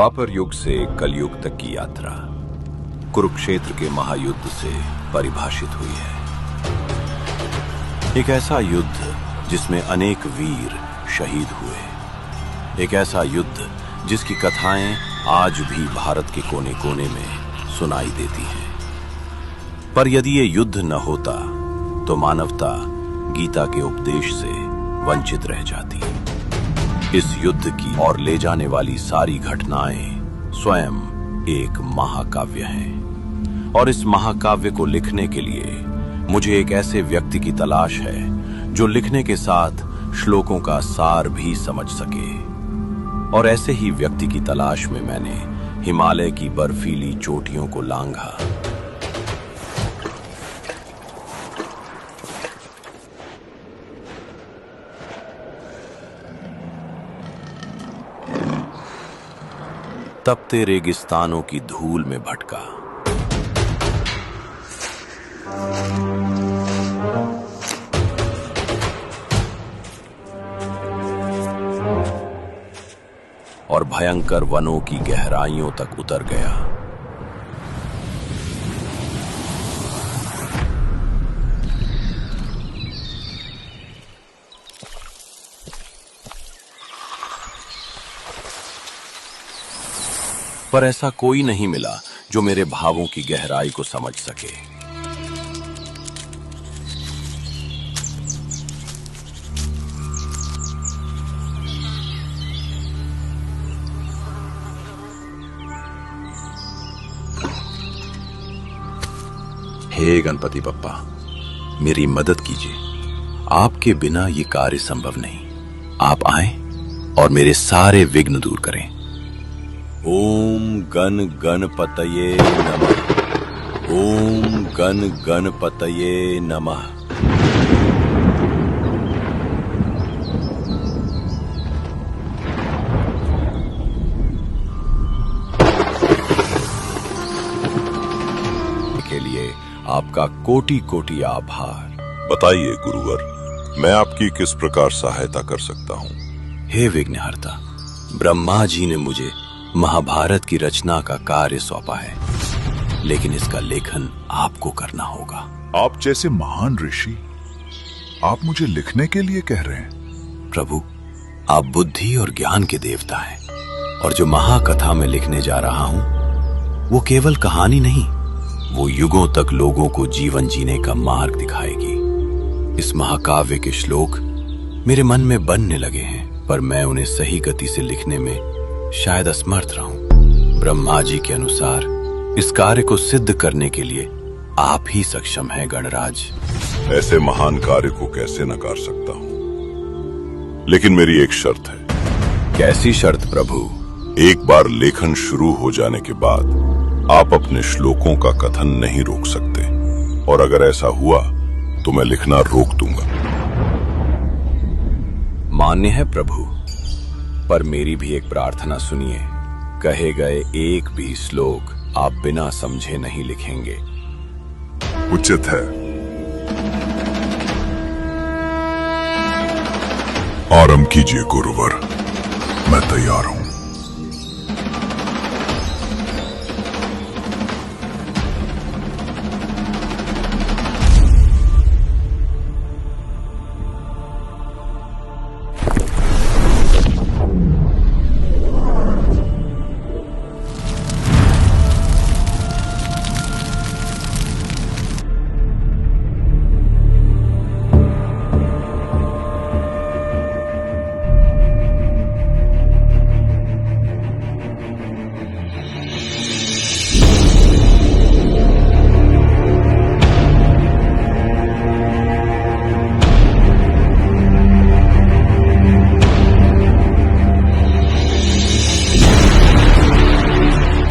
द्वापर युग से कलयुग तक की यात्रा कुरुक्षेत्र के महायुद्ध से परिभाषित हुई है। एक ऐसा युद्ध जिसमें अनेक वीर शहीद हुए, एक ऐसा युद्ध जिसकी कथाएं आज भी भारत के कोने कोने में सुनाई देती हैं। पर यदि ये युद्ध न होता तो मानवता गीता के उपदेश से वंचित रह जाती। इस युद्ध की ओर ले जाने वाली सारी घटनाएं स्वयं एक महाकाव्य हैं, और इस महाकाव्य को लिखने के लिए मुझे एक ऐसे व्यक्ति की तलाश है जो लिखने के साथ श्लोकों का सार भी समझ सके। और ऐसे ही व्यक्ति की तलाश में मैंने हिमालय की बर्फीली चोटियों को लांघा। तपते रेगिस्तानों की धूल में भटका, और भयंकर वनों की गहराइयों तक उतर गया। पर ऐसा कोई नहीं मिला जो मेरे भावों की गहराई को समझ सके। हे गणपति बप्पा, मेरी मदद कीजिए। आपके बिना ये कार्य संभव नहीं। आप आएं और मेरे सारे विघ्न दूर करें। ओम गण गणपतये नमः। ओम गण गणपतये नमः। के लिए आपका कोटि कोटि आभार। बताइए गुरुवर, मैं आपकी किस प्रकार सहायता कर सकता हूँ? हे विघ्नहर्ता, ब्रह्मा जी ने मुझे महाभारत की रचना का कार्य सौंपा है, लेकिन इसका लेखन आपको करना होगा। आप जैसे महान ऋषि, आप मुझे लिखने के लिए कह रहे हैं? प्रभु, आप बुद्धि और ज्ञान के देवता हैं, और जो महाकथा में लिखने जा रहा हूं वो केवल कहानी नहीं, वो युगों तक लोगों को जीवन जीने का मार्ग दिखाएगी। इस महाकाव्य के श्लोक मेरे मन में बनने लगे हैं, पर मैं उन्हें सही गति से लिखने में शायद असमर्थ रहूं। ब्रह्मा जी के अनुसार इस कार्य को सिद्ध करने के लिए आप ही सक्षम हैं गणराज। ऐसे महान कार्य को कैसे नकार सकता हूं, लेकिन मेरी एक शर्त है। कैसी शर्त प्रभु? एक बार लेखन शुरू हो जाने के बाद आप अपने श्लोकों का कथन नहीं रोक सकते, और अगर ऐसा हुआ तो मैं लिखना रोक दूंगा। मान्य है प्रभु, पर मेरी भी एक प्रार्थना सुनिए। कहे गए एक भी श्लोक आप बिना समझे नहीं लिखेंगे। उचित है। आरंभ कीजिए गुरुवर, मैं तैयार हूं।